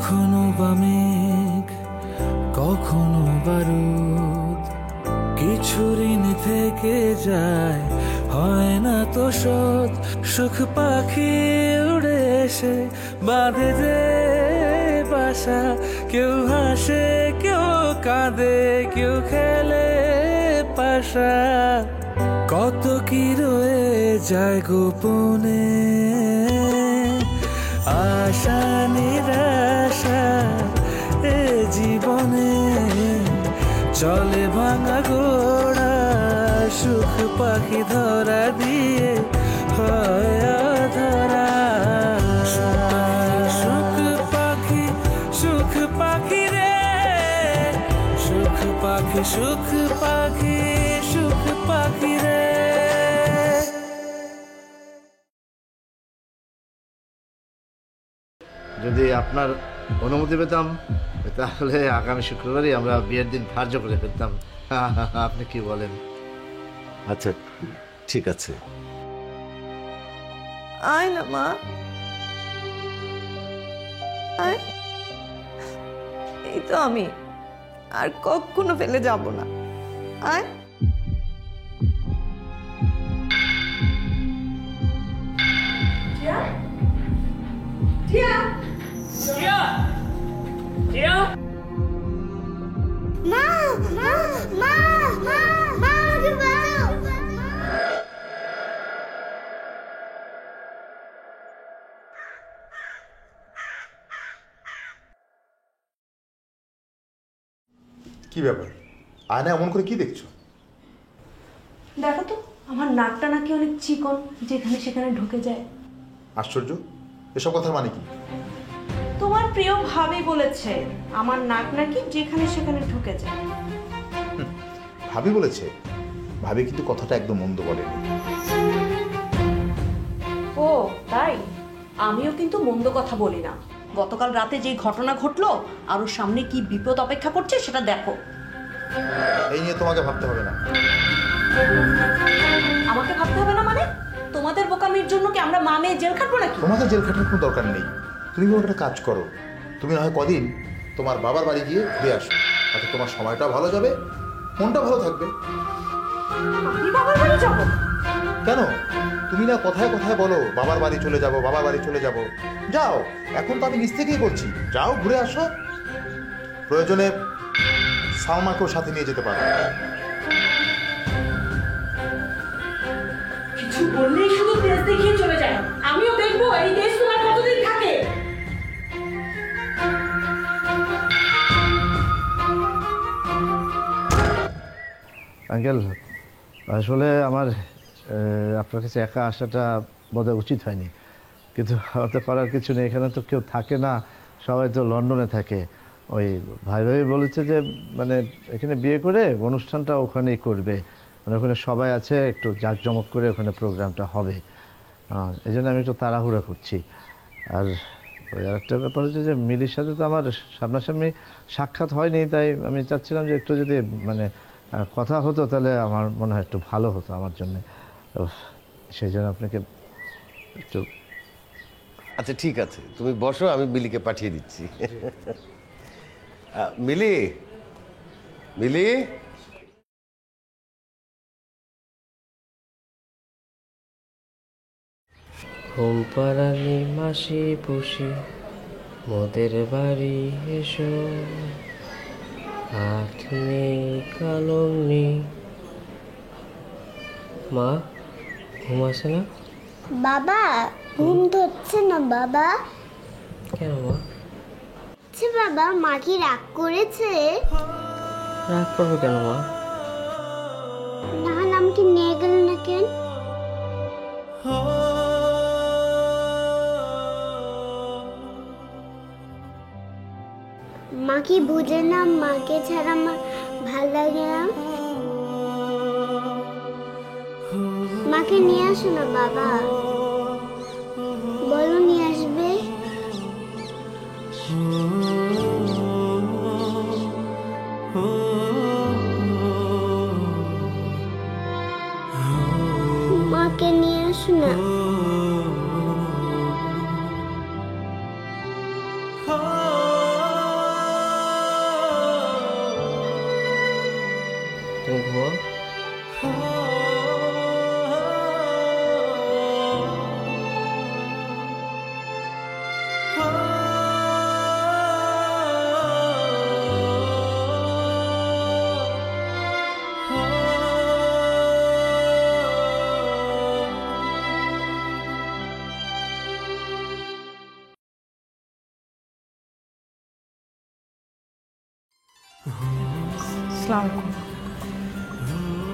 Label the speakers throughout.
Speaker 1: কখনো বা মেঘ, কখনো বারুদ, কিছু ঋণ থেকে যায়, হয় না তো শোধ। সুখ পাখি উড়ে এসে বাঁধে যে বাসা, কেউ হাসে কেউ কাঁদে কেউ খেলে পাশা। কত কি রয়ে যায় গোপনে, আশা নিরাশা এ জীবনে। চলে ভাঙা ঘোড়া, সুখ পাখি ধরা দিয়ে হয় ধরা। সুখ পাখি সুখ পাখি রে, সুখ পাখি সুখ পাখি সুখ পাখি রে।
Speaker 2: যদি আপনার অনুমতি পেতাম তাহলে আগামী শুক্রবারই আমরা বিয়ের দিন ধার্য করে ফেলতাম। আপনি কি বলেন?
Speaker 3: আচ্ছা ঠিক আছে।
Speaker 4: আয় না মা, আয়। এই তো আমি, আর কখনো ফেলে যাব না। আয়।
Speaker 5: মা মা মা মা মা আমাকে বাঁচাও।
Speaker 6: কি ব্যাপার, আয়না এমন করে কি দেখছো?
Speaker 7: দেখো তো, আমার নাকটা নাকি অনেক চিকন, যেখানে সেখানে ঢুকে যায়।
Speaker 6: আশ্চর্য, এসব কথার মানে কি?
Speaker 7: তোমার প্রিয় ভাবি বলেছে আমার নাক নাকি যেখানে সেখানে ঢুকে যায়।
Speaker 6: ভাবি বলেছে? ভাবি কিন্তু কথাটা একদম মন্দ বলেনি।
Speaker 7: ও তাই? আমিও কিন্তু মন্দ কথা বলি না। গতকাল রাতে যে ঘটনা ঘটলো, আরো সামনে কি বিপদ অপেক্ষা করছে সেটা দেখো।
Speaker 6: এই নিয়ে তোমাকে ভাবতে হবে না।
Speaker 7: আমাকে ভাবতে হবে না মানে? তোমাদের বোকামির জন্য কি আমরা মা মেয়ে জেল খাটবো নাকি?
Speaker 6: তোমাকে জেল খাটার কোনো দরকার নেই। তুমি কোনো একটা কাজ করো, তুমি না হয় কদিন তোমার বাবার বাড়ি গিয়ে ঘুরে আসো, তাতে তোমার সময়টাও ভালো যাবে, মনটা ভালো থাকবে।
Speaker 7: আমি বাবার বাড়ি যাবো?
Speaker 6: কেন? তুমি না কথায় কথায় বলো বাবার বাড়ি চলে যাব, বাবার বাড়ি চলে যাব। যাও, এখন তো আমি নিজ থেকেই বলছি, যাও ঘুরে আসো। প্রয়োজনে সালমাকেও সাথে নিয়ে যেতে পারো।
Speaker 7: কিছু বললেই শুধু দেশ দেখিয়ে চলে যায়। আমিও দেখবো এই দেশ তোমার কতদিন থাকে।
Speaker 2: আঙ্কেল, আসলে আমার আপনার কাছে একা আসাটা বোধহয় উচিত হয়নি, কিন্তু আমার তো করার কিছু নেই। এখানে তো কেউ থাকে না, সবাই তো লন্ডনে থাকে। ওই ভাই ভাই বলেছে যে মানে এখানে বিয়ে করে অনুষ্ঠানটা ওখানেই করবে, মানে ওখানে সবাই আছে, একটু জাঁকজমক করে ওখানে প্রোগ্রামটা হবে। এই জন্য আমি একটু তাড়াহুড়া করছি। আর ওই আরেকটা ব্যাপার হচ্ছে যে মিলির সাথে তো আমার সামনাসামনি সাক্ষাৎ হয়নি, তাই আমি চাচ্ছিলাম যে একটু যদি মানে কথা হতো তাহলে আমার মনে হয় একটু ভালো হতো আমার জন্য। সেই জন্য আপনাকে একটু।
Speaker 3: আচ্ছা ঠিক আছে, তুমি বসো, আমি মিলিকে পাঠিয়ে দিচ্ছি। মিলি, মিলি।
Speaker 8: ঘুম পাড়ানি মাসি পুষি মোদের বাড়ি এসো, হাত নেই কলম নেই। মা ঘুম আসে না?
Speaker 5: বাবা ঘুম ধরছে না বাবা।
Speaker 8: কেন মা?
Speaker 5: আচ্ছা বাবা, মা কি রাগ করেছে?
Speaker 8: রাগ করবে কেন মা?
Speaker 5: না হলে আমাকে নিয়ে গেল না কেন? মা কি বুঝে না মাকে ছাড়া আমার ভাল লাগে না? মাকে নিয়ে আসো না বাবা, বলো নিয়ে আসবে। মাকে নিয়ে আসো না।
Speaker 1: Oh
Speaker 8: তুমি ঘুমাও।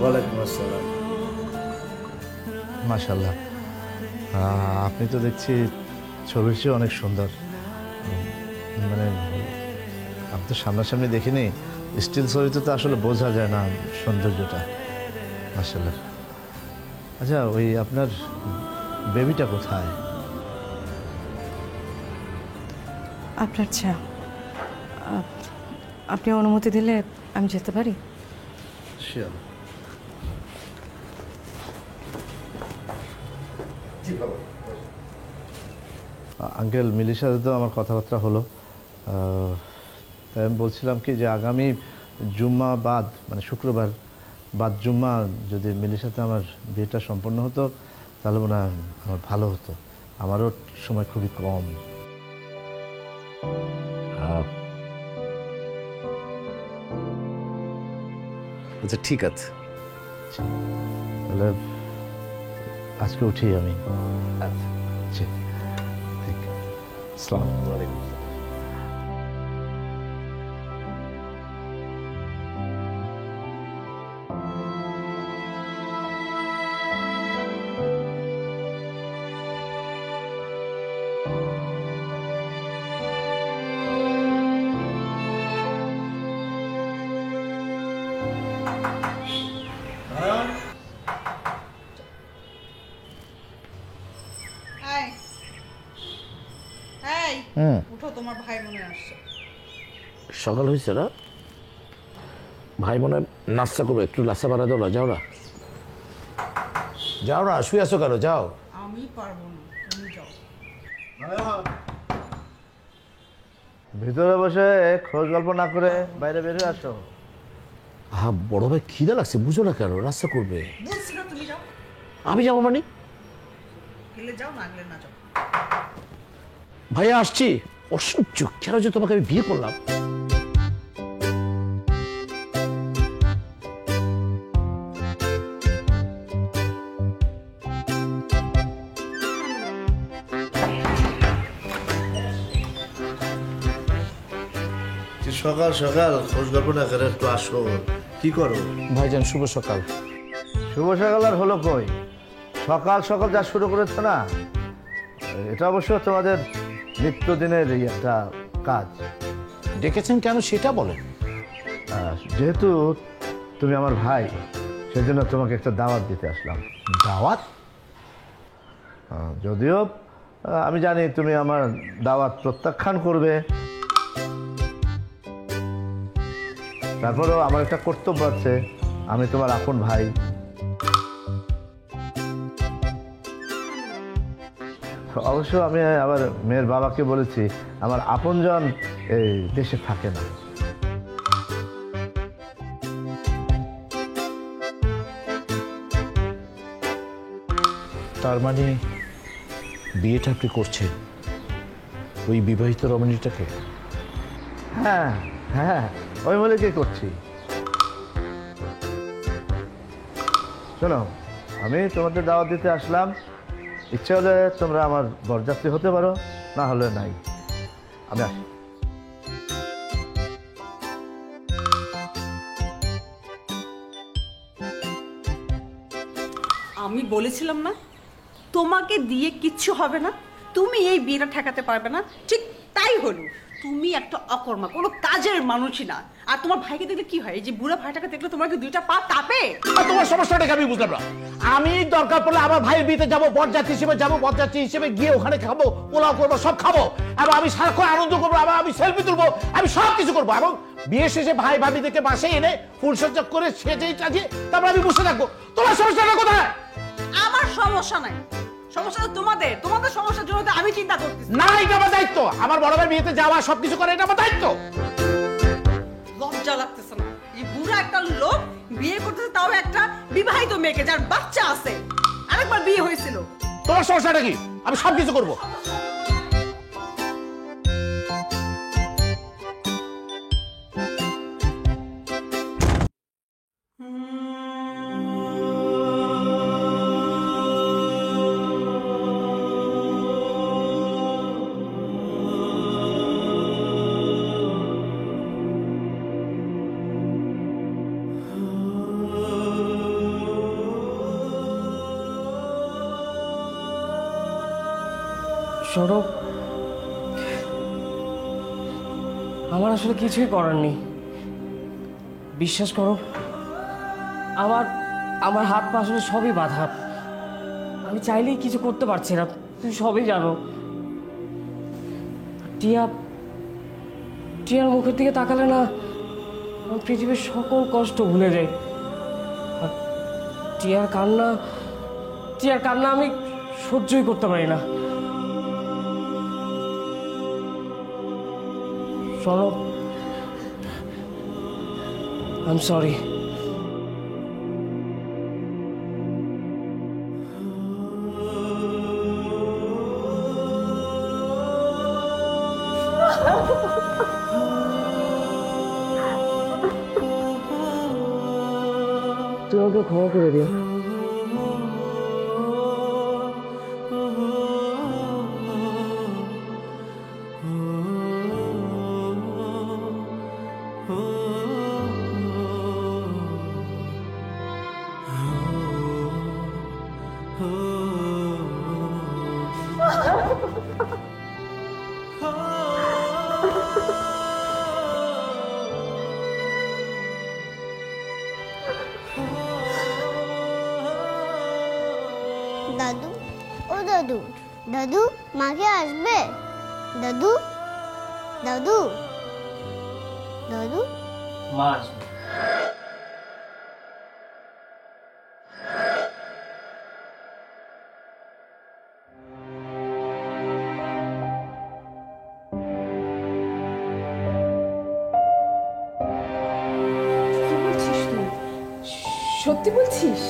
Speaker 2: ওয়ালাইকুম আসসালাম। মাশাল্লাহ, আপনি তো দেখছি ছবির চেয়ে অনেক সুন্দর। মানে আমি তো সামনাসামনি দেখিনি, স্টিল ছবিতে তো আসলে বোঝা যায় না সৌন্দর্যটা। মাশাল্লাহ। আচ্ছা, ওই আপনার বেবিটা কোথায়?
Speaker 4: আপনার চা, আপনি অনুমতি দিলে আমি যেতে পারি?
Speaker 2: শিওর। আঙ্কেল, মিলির সাথে তো আমার কথাবার্তা হলো। তাই আমি বলছিলাম কি যে আগামী জুম্মা বাদ, মানে শুক্রবার বাদ জুম্মা যদি মিলির সাথে আমার বিয়েটা সম্পন্ন হতো তাহলে মনে হয় আমার ভালো হতো। আমারও সময় খুবই কম।
Speaker 3: আচ্ছা ঠিক আছে,
Speaker 2: তাহলে আজকে উঠি আমি। জি, ঠিক। আসসালামু আলাইকুম।
Speaker 9: উঠো, তোমার ভাই মনে আসছে।
Speaker 10: সকাল হয়েছে না? ভাই মনে হয় নাস্তা করবো, একটু নাস্তা বানা দাও না। যাও না, যাও না, শুয়ে আছো কেন? যাও।
Speaker 9: আমি পারবো না, তুমি যাও।
Speaker 2: ভিতরে বসে খোঁজ গল্প না করে বাইরে বের হয়ে আসো।
Speaker 10: হ্যাঁ, বড় ভাই খিদে লাগছে, বুঝো না কেন? নাস্তা করবে।
Speaker 9: বলছি না তুমি যাও।
Speaker 10: আমি যাবো মানে?
Speaker 9: গেলে যাও, না গেলে না যাও।
Speaker 10: ভাইয়া আসছি। অসহ্য, কেন যে তোমাকে আমি বিয়ে করলাম।
Speaker 2: সকাল সকাল খোঁজ গল্প না করে একটু আসো। কি করো?
Speaker 10: ভাইজান শুভ সকাল।
Speaker 2: শুভ সকাল আর হলো কই? সকাল সকাল যা শুরু করেছো না, এটা অবশ্য তোমাদের নিত্যদিনের এই একটা কাজ।
Speaker 10: ডেকেছেন কেন সেটা বলেন।
Speaker 2: যেহেতু তুমি আমার ভাই, সেজন্য তোমাকে একটা দাওয়াত দিতে আসলাম।
Speaker 10: দাওয়াত?
Speaker 2: যদিও আমি জানি তুমি আমার দাওয়াত প্রত্যাখ্যান করবে, তারপরেও আমার একটা কর্তব্য আছে। আমি তোমার আপন ভাই। অবশ্য আমি আবার মেয়ের বাবাকে বলেছি আমার আপনজন এই দেশে থাকে না।
Speaker 10: তার মানে বিয়েটা আপনি করছেন ওই বিবাহিত রমণীটাকে?
Speaker 2: হ্যাঁ হ্যাঁ, ওই মলিকে করছি। শোনো, আমি তোমাদের দাওয়াত দিতে আসলাম। ইচ্ছে হলে তোমরা আমার বরযাত্রী হতে পারো, না হলে নাই। আমি আসি।
Speaker 7: আমি বলেছিলাম না তোমাকে দিয়ে কিচ্ছু হবে না, তুমি এই বিয়েটা ঠেকাতে পারবে না। ঠিক তাই হলো। তুমি একটা অকর্মা, কোনো কাজের মানুষই না। আর তোমার ভাইকে দেখলে কি হয়? এই যে বুড়া ভাইটাকে দেখলে তোমার কি দুইটা পা কাঁপে?
Speaker 10: তোমার সমস্যাটাকে আমি বুঝলাম না। আমি দরকার পড়লে আমার ভাইয়ের বিয়েতে যাবো, বরযাত্রী হিসেবে যাবো, বরযাত্রী হিসেবে গিয়ে ওখানে খাবো, পোলাও করবো, সব খাবো, এবং আমি সারাক্ষণ আনন্দ করবো, আবার আমি সেলফি তুলবো, আমি সব কিছু করবো, এবং বিয়ে শেষে ভাই ভাবিদেরকে বাসায় এনে ফুলসজ্জা করে সেজেই চাজিয়ে তারপর আমি বসে থাকবো। তোমার সমস্যাটা কোথায়?
Speaker 7: আমার সমস্যা নাই, সমস্যা তো তোমাদের। তোমাদের সমস্যার জন্য তো আমি চিন্তা করতেছি।
Speaker 10: না, এটা আমার দায়িত্ব। আমার বড় ভাই বিয়েতে যাওয়া, সবকিছু করে, এটা আমার দায়িত্ব।
Speaker 7: লজ্জা লাগতেছে না? এই বুড়া একটা লোক বিয়ে করতেছে তাও একটা বিবাহিত মেয়েকে যার বাচ্চা আছে, আরেকবার বিয়ে হয়েছিল।
Speaker 10: তোমার সমস্যাটা কি? আমি সব কিছু করবো।
Speaker 8: সৌরভ, আমার আসলে কিছুই করার নেই। বিশ্বাস করো, আমার আমার হাত পা আসলে সবই বাঁধা। আমি চাইলেই কিছু করতে পারছি না, তুমি সবই জানো। টিয়ার মুখের দিকে তাকালে না আমার পৃথিবীর সকল কষ্ট ভুলে যাই। আর টিয়ার কান্না আমি সহ্যই করতে পারি না। Sourav, I'm sorry. তুই আমাকে ক্ষমা করে দিও।
Speaker 5: দাদু, ও দাদু, দাদু মাকে আসবে? দাদু, দাদু, দাদু,
Speaker 8: মা
Speaker 4: কি বলছিস তুই? সত্যি বলছিস?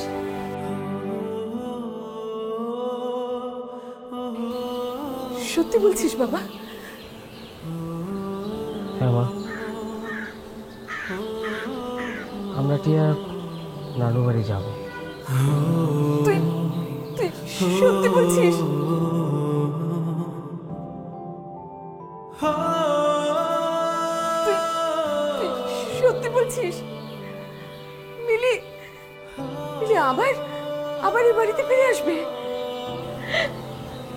Speaker 4: সত্যি বলছিস বাবা?
Speaker 8: হ্যাঁ মা, আমরা টিয়ার নানু বাড়ি যাব।
Speaker 4: তুই তুই সত্যি বলছিস? তুই সত্যি বলছিস? মিলি মিলি আবার এই বাড়িতে ফিরে আসবে?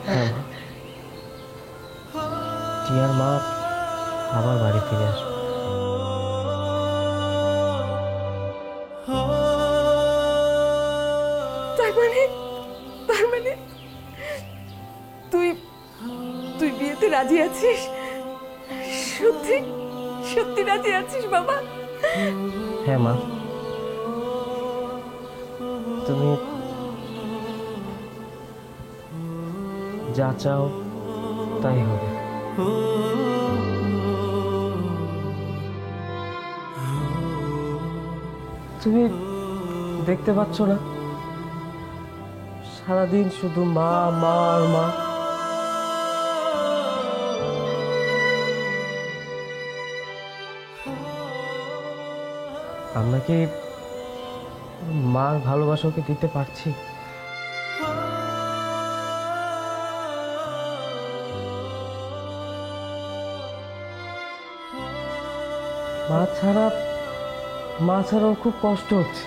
Speaker 8: হ্যাঁ মা, টিয়ার মা আবার বাড়ি ফিরে আসবে।
Speaker 4: তার মানে তুই তুই বিয়েতে রাজি আছিস? সত্যি সত্যি রাজি আছিস বাবা?
Speaker 8: হ্যাঁ মা, তুমি যা চাও তাই হবে। তুমি দেখতে পাচ্ছ না সারাদিন শুধু মা মা আর মা। আমরা কি মার ভালোবাসাকে দিতে পারছি? মা ছাড়াও খুব কষ্ট হচ্ছে।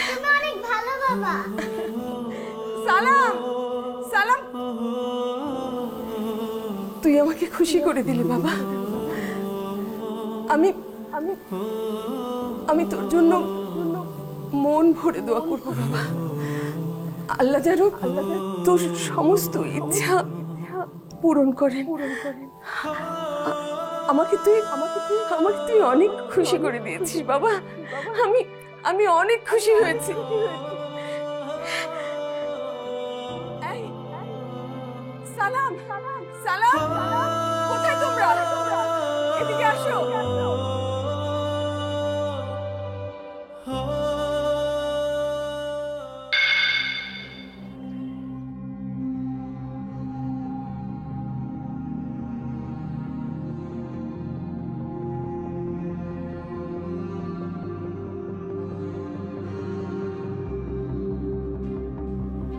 Speaker 5: তুমি অনেক ভালো বাবা।
Speaker 4: সালাম সালাম, তুই আমাকে খুশি করে দিলি বাবা। আমি আমি আমি তোর জন্য মন ভরে দোয়া করব বাবা। আল্লাহ যেন তোর সমস্ত ইচ্ছা পূরণ করেন। আমাকে তুই অনেক খুশি করে দিয়েছিস বাবা। আমি অনেক খুশি হয়েছি। সালাম সালাম, কোথায় তোমরা? এদিকে আসো।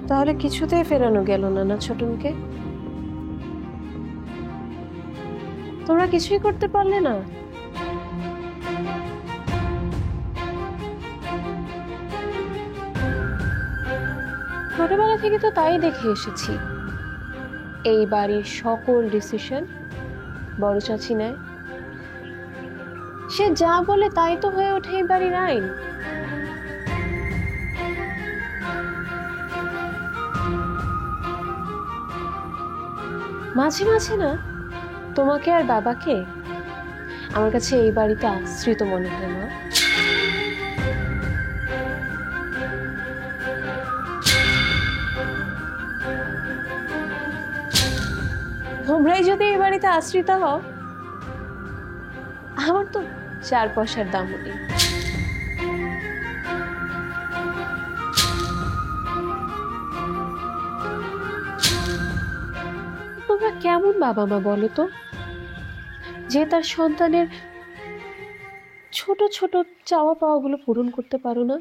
Speaker 11: তাহলে কিছুতেই ফেরানো গেল না না ছোটনকে? তোমরা কিছুই করতে পারলে না? ছোটবেলা থেকে তো তাই দেখে এসেছি, এই বাড়ির সকল ডিসিশন বড় চাচি নেয়। সে যা বলে তাই তো হয়ে ওঠে এই বাড়ির আইন। মাঝে মাঝে না তোমাকে আর বাবাকে আমার কাছে এই বাড়িতে আশ্রিত মনে হয় না? তোমরাই যদি এই বাড়িতে আশ্রিত হও, আমার তো 4 পয়সার দামও নেই। তোমরা কেমন বাবা মা বলো তো, যে তার সন্তানের ছোট ছোট চাওয়া পাওয়াগুলো পূরণ করতে পারো না?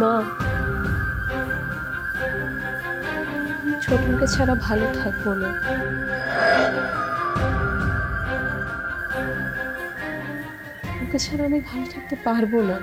Speaker 11: মা, ছোটনকে ছাড়া ভালো থাকবো না। ওকে ছাড়া আমি ভালো থাকতে পারবো না।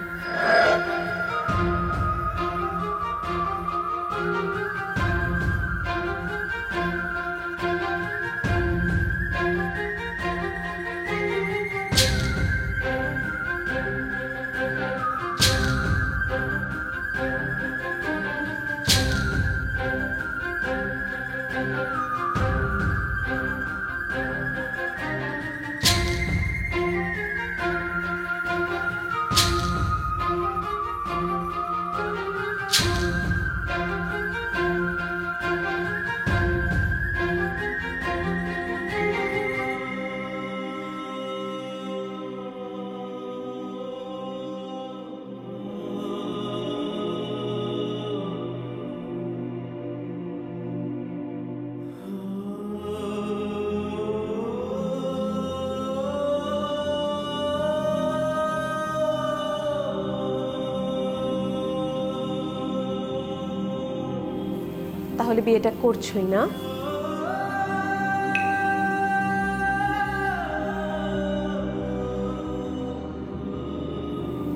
Speaker 11: তাহলে বিয়েটা করছই না?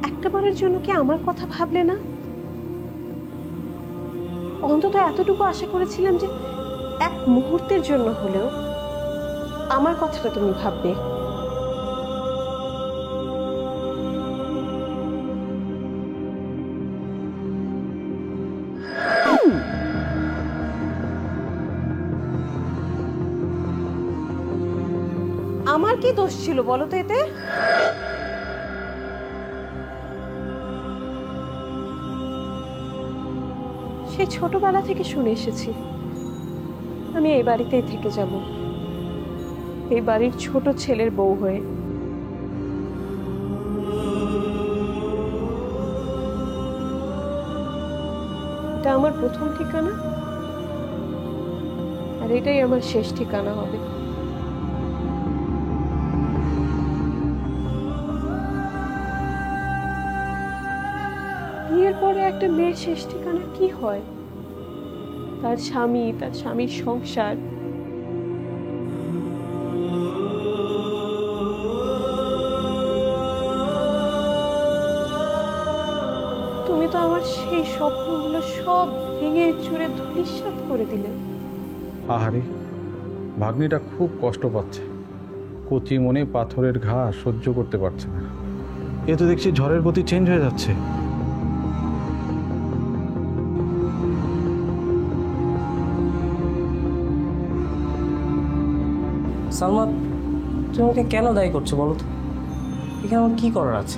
Speaker 11: একটাবারের জন্য কি আমার কথা ভাবলে না? অন্তত এতটুকু আশা করেছিলাম যে এক মুহূর্তের জন্য হলেও আমার কথাটা তুমি ভাববে। আমার কি দোষ ছিল বলো তো এতে? সেই ছোটবেলা থেকে শুনে এসেছি আমি এই বাড়িতেই থেকে যাব, এই বাড়ির ছোট ছেলের বউ হয়ে। এটা আমার প্রথম ঠিকানা, আর এটাই আমার শেষ ঠিকানা হবে। বিয়ের পরে একটা মেয়ের শেষ ঠিকানা কি হয়? তার স্বামী, তার স্বামীর সংসার। তুমি তো আমার সেই স্বপ্নগুলো সব ভেঙে চুরে ধূলিসাৎ করে দিলে।
Speaker 12: আহারে, ভাগ্নিটা খুব কষ্ট পাচ্ছে, কচি মনে পাথরের ঘা সহ্য করতে পারছে না। এ তো দেখছি ঝড়ের গতি চেঞ্জ হয়ে যাচ্ছে।
Speaker 8: সালমা, তুমি আমাকে কেন দায়ী করছো বলো তো? এখানে আমার কি করার আছে?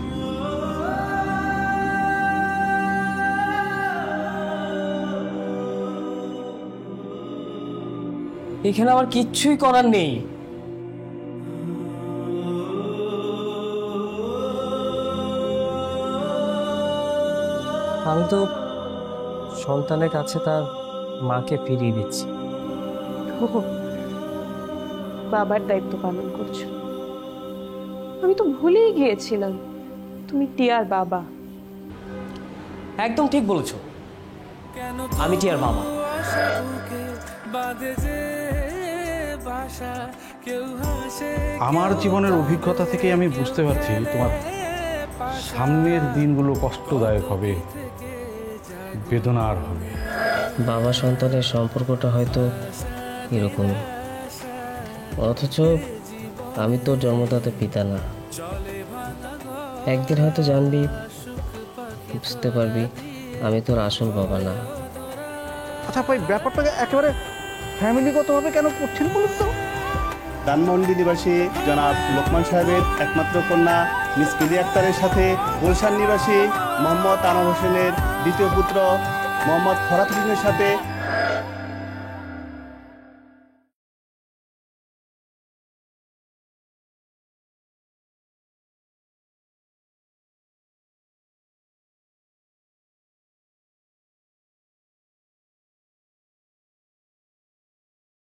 Speaker 8: এখানে আমার কিচ্ছুই করার নেই। আমি তো সন্তানের কাছে তার মাকে ফিরিয়ে দিচ্ছি।
Speaker 11: বাবার দায়িত্ব পালন করছো। আমি তো ভুলেই গিয়েছিলাম তুমি টিয়ার বাবা।
Speaker 8: একদম ঠিক বলেছো, আমি টিয়ার বাবা।
Speaker 12: আমার জীবনের অভিজ্ঞতা থেকে আমি বুঝতে পারছি তোমার সামনের দিনগুলো কষ্টদায়ক হবে, বেদনার হবে।
Speaker 8: বাবা সন্তানের সম্পর্কটা হয়তো এরকমই, অথচ আমি তোর জন্মদাতা পিতা না। একদিন হয়তো জানবি, বুঝতে পারবি আমি তোর আসল বাবা না।
Speaker 10: আচ্ছা ভাই, ব্যাপারটাকে একেবারে ফ্যামিলিগতভাবে কেন করছেন বলুন তো?
Speaker 13: ধানমন্ডি নিবাসী জনাব লোকমান সাহেবের একমাত্র কন্যা মিস পিলি আক্তারের সাথে গুলশান নিবাসী মোহাম্মদ আনোয়ার হোসেনের দ্বিতীয় পুত্র মোহাম্মদ ফরাত হোসেনের সাথে